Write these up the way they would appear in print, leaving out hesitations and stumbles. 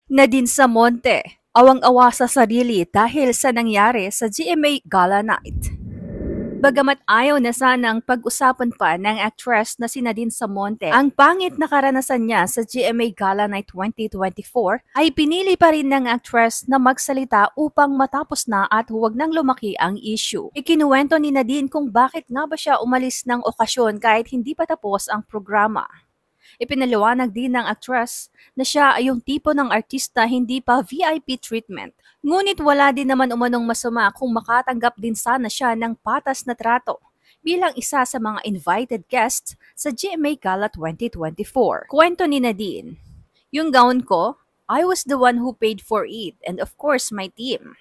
Nadine Samonte, awang-awa sa sarili dahil sa nangyari sa GMA Gala Night. Bagamat ayaw na sanang pag-usapan pa ng actress na si Nadine Samonte, ang pangit na karanasan niya sa GMA Gala Night 2024 ay pinili pa rin ng actress na magsalita upang matapos na at huwag nang lumaki ang issue. Ikinuwento ni Nadine kung bakit nga ba siya umalis ng okasyon kahit hindi pa tapos ang programa. Ipinaliwanag din ng actress na siya ay yung tipo ng artista hindi pa VIP treatment. Ngunit wala din naman umanong masama kung makatanggap din sana siya ng patas na trato bilang isa sa mga invited guests sa GMA Gala 2024. Kwento ni Nadine, yung gown ko, I was the one who paid for it and of course my team.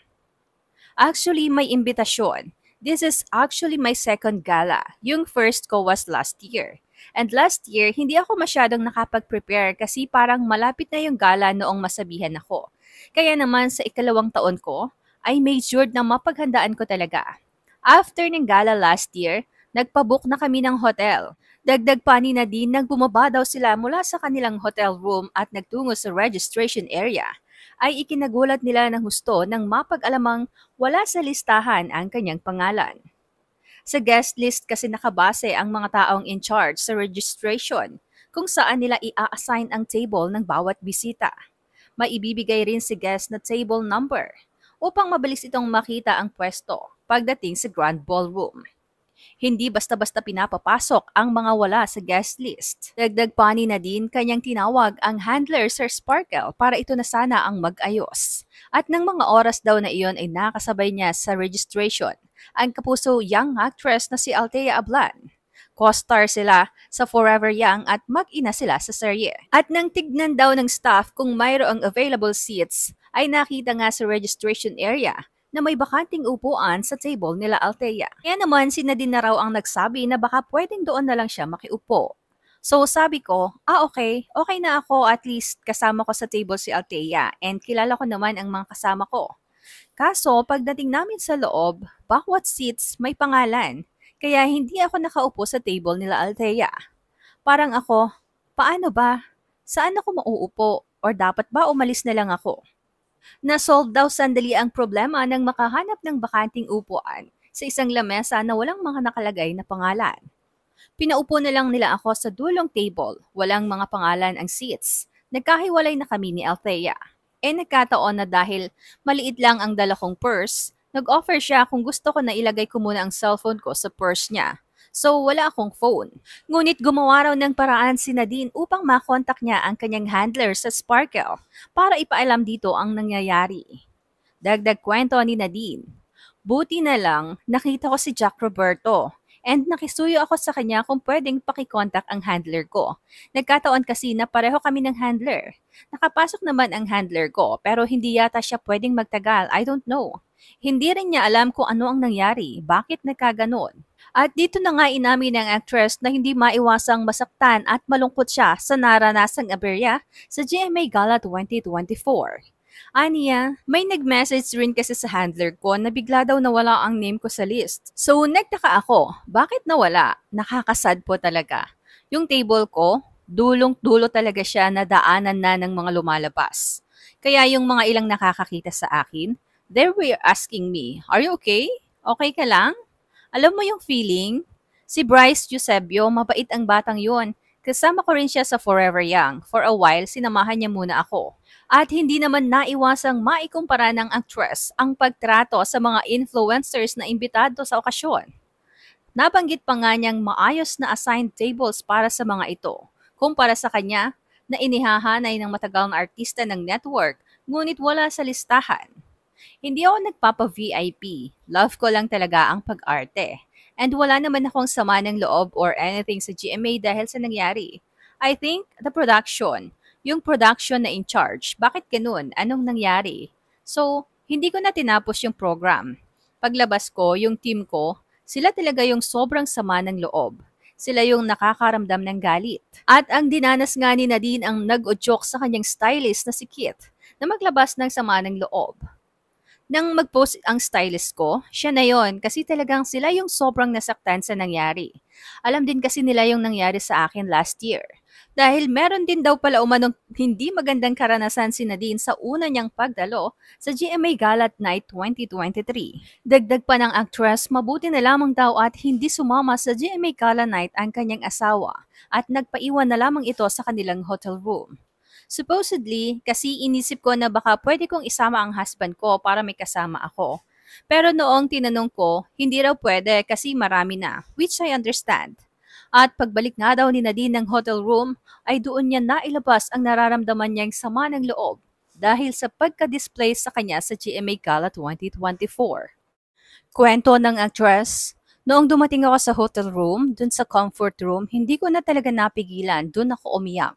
Actually, may imbitasyon. This is actually my second gala. Yung first ko was last year. And last year, hindi ako masyadong nakapag-prepare kasi parang malapit na yung gala noong masabihan ako. Kaya naman sa ikalawang taon ko, I made sure na mapaghandaan ko talaga. After ng gala last year, nagpabook na kami ng hotel. Dagdag pa ni Nadine nang bumaba daw sila mula sa kanilang hotel room at nagtungo sa registration area, ay ikinagulat nila ng husto nang mapag-alamang wala sa listahan ang kanyang pangalan. Sa guest list kasi nakabase ang mga taong in charge sa registration kung saan nila i-assign ang table ng bawat bisita. Maibibigay rin si guest na table number upang mabilis itong makita ang pwesto pagdating sa Grand Ballroom. Hindi basta-basta pinapapasok ang mga wala sa guest list. Dagdag pa ni Nadine, kanyang tinawag ang handler Sir Sparkle para ito na sana ang mag-ayos. At ng mga oras daw na iyon ay nakasabay niya sa registration ang kapuso young actress na si Althea Ablan. Co-star sila sa Forever Young at mag-ina sila sa serye. At nang tignan daw ng staff kung mayroong available seats, ay nakita nga sa registration area na may bakanting upuan sa table nila Althea. Kaya naman si Nadine na raw ang nagsabi na baka pwedeng doon na lang siya makiupo. So sabi ko, okay na ako, at least kasama ko sa table si Althea and kilala ko naman ang mga kasama ko. Kaso pagdating namin sa loob, bawat seats may pangalan, kaya hindi ako nakaupo sa table nila Althea. Parang ako, paano ba? Saan ako mauupo? Or dapat ba umalis na lang ako? Na-solve daw sandali ang problema nang makahanap ng bakanting upuan sa isang lamesa na walang mga nakalagay na pangalan. Pinaupo na lang nila ako sa dulong table, walang mga pangalan ang seats. Nagkahiwalay na kami ni Althea. Nagkataon na dahil maliit lang ang dala kong purse, nag-offer siya kung gusto ko na ilagay ko muna ang cellphone ko sa purse niya. So wala akong phone. Ngunit gumawa raw ng paraan si Nadine upang makontak niya ang kanyang handler sa Sparkle para ipaalam dito ang nangyayari. Dagdag kwento ni Nadine, buti na lang nakita ko si Jack Roberto and nakisuyo ako sa kanya kung pwedeng pakikontak ang handler ko. Nagkataon kasi na pareho kami ng handler. Nakapasok naman ang handler ko pero hindi yata siya pwedeng magtagal, I don't know. Hindi rin niya alam kung ano ang nangyari, bakit nagkaganon. At dito na nga inamin ng actress na hindi maiwasang masaktan at malungkot siya sa naranasang aberya sa GMA Gala 2024. Aniya, may nag-message rin kasi sa handler ko na bigla daw nawala ang name ko sa list. So nagtaka ako, bakit nawala? Nakakasad po talaga. Yung table ko, dulong-dulo talaga siya na daanan na ng mga lumalabas. Kaya yung mga ilang nakakakita sa akin, they were asking me, "Are you okay? Okay ka lang?" Alam mo yung feeling? Si Bryce Eusebio, mabait ang batang yun. Kasama ko rin siya sa Forever Young. For a while, sinamahan niya muna ako. At hindi naman naiwasang maikumpara ng actress ang pagtrato sa mga influencers na imbitado sa okasyon. Nabanggit pa nga niyang maayos na assigned tables para sa mga ito, kumpara sa kanya na inihahanay ng matagal na artista ng network, ngunit wala sa listahan. Hindi ako nagpapa-VIP. Love ko lang talaga ang pag-arte. And wala naman akong sama ng loob or anything sa GMA dahil sa nangyari. I think the production, yung production na in charge, bakit ganun? Anong nangyari? So, hindi ko na tinapos yung program. Paglabas ko, yung team ko, sila talaga yung sobrang sama ng loob. Sila yung nakakaramdam ng galit. At ang dinanas nga ni Nadine ang nag-udyok sa kanyang stylist na si Kit na maglabas ng sama ng loob. Nang mag-post ang stylist ko, siya na yon kasi talagang sila yung sobrang nasaktan sa nangyari. Alam din kasi nila yung nangyari sa akin last year. Dahil meron din daw pala umanong hindi magandang karanasan si Nadine sa una niyang pagdalo sa GMA Galat Night 2023. Dagdag pa ng actress, mabuti na lamang daw at hindi sumama sa GMA Gala Night ang kanyang asawa at nagpaiwan na lamang ito sa kanilang hotel room. Supposedly, kasi inisip ko na baka pwede kong isama ang husband ko para may kasama ako. Pero noong tinanong ko, hindi raw pwede kasi marami na, which I understand. At pagbalik nga daw ni Nadine ng hotel room, ay doon niya nailabas ang nararamdaman niyang sama ng loob dahil sa pagka-display sa kanya sa GMA Gala 2024. Kwento ng actress, noong dumating ako sa hotel room, dun sa comfort room, hindi ko na talaga napigilan, dun ako umiyak.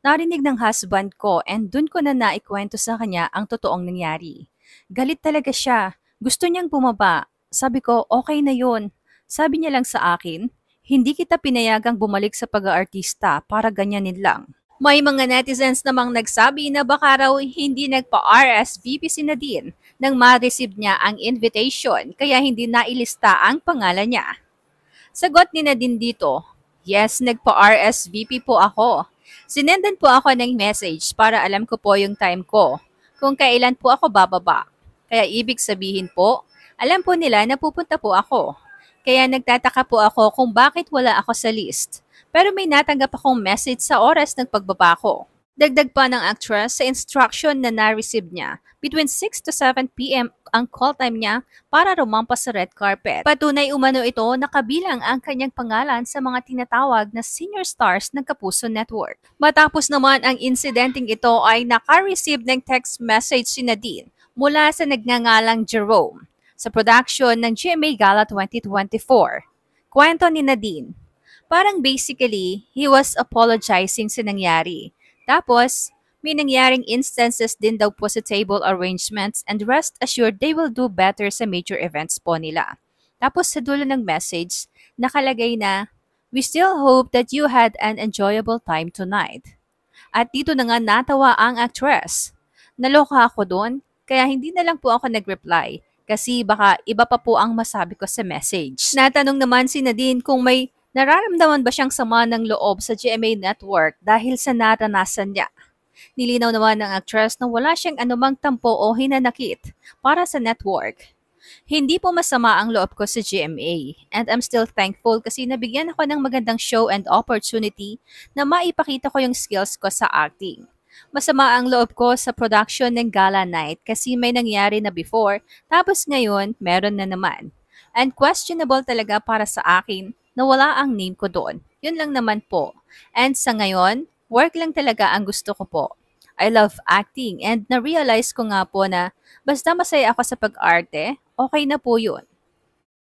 Narinig ng husband ko and dun ko na naikwento sa kanya ang totoong nangyari. Galit talaga siya. Gusto niyang bumaba. Sabi ko, okay na yun. Sabi niya lang sa akin, hindi kita pinayagang bumalik sa pag-aartista para ganyanin lang. May mga netizens namang nagsabi na baka raw hindi nagpa-RSVP si Nadine nang ma-receive niya ang invitation kaya hindi nailista ang pangalan niya. Sagot ni Nadine dito, yes, nagpa-RSVP po ako. Sinendan po ako ng message para alam ko po yung time ko, kung kailan po ako bababa. Kaya ibig sabihin po, alam po nila na pupunta po ako. Kaya nagtataka po ako kung bakit wala ako sa list. Pero may natanggap akong message sa oras ng pagbaba ko. Dagdag pa ng actress sa instruction na na-receive niya, between 6 to 7 p.m. ang call time niya para rumampas sa red carpet. Patunay umano ito na kabilang ang kanyang pangalan sa mga tinatawag na senior stars ng Kapuso Network. Matapos naman ang insidenteng ito ay naka-receive ng text message si Nadine mula sa nagngangalang Jerome sa production ng GMA Gala 2024. Kwento ni Nadine, parang basically, he was apologizing sa nangyari. Tapos, may nangyaring instances din daw po sa table arrangements and rest assured they will do better sa major events po nila. Tapos sa dulo ng message, nakalagay na, we still hope that you had an enjoyable time tonight. At dito na nga natawa ang actress. Naloka ako doon, kaya hindi na lang po ako nag-reply. Kasi baka iba pa po ang masabi ko sa message. Natanong naman si Nadine kung may nararamdaman ba siyang sama ng loob sa GMA Network dahil sa naranasan niya. Nilinaw naman ng actress na wala siyang anumang tampo o hinanakit para sa network. Hindi po masama ang loob ko sa GMA and I'm still thankful kasi nabigyan ako ng magandang show and opportunity na maipakita ko yung skills ko sa acting. Masama ang loob ko sa production ng Gala Night kasi may nangyari na before, tapos ngayon meron na naman. And questionable talaga para sa akin na wala ang name ko doon. Yun lang naman po. And sa ngayon, work lang talaga ang gusto ko po. I love acting and na-realize ko nga po na basta masaya ako sa pag-arte, okay na po yun.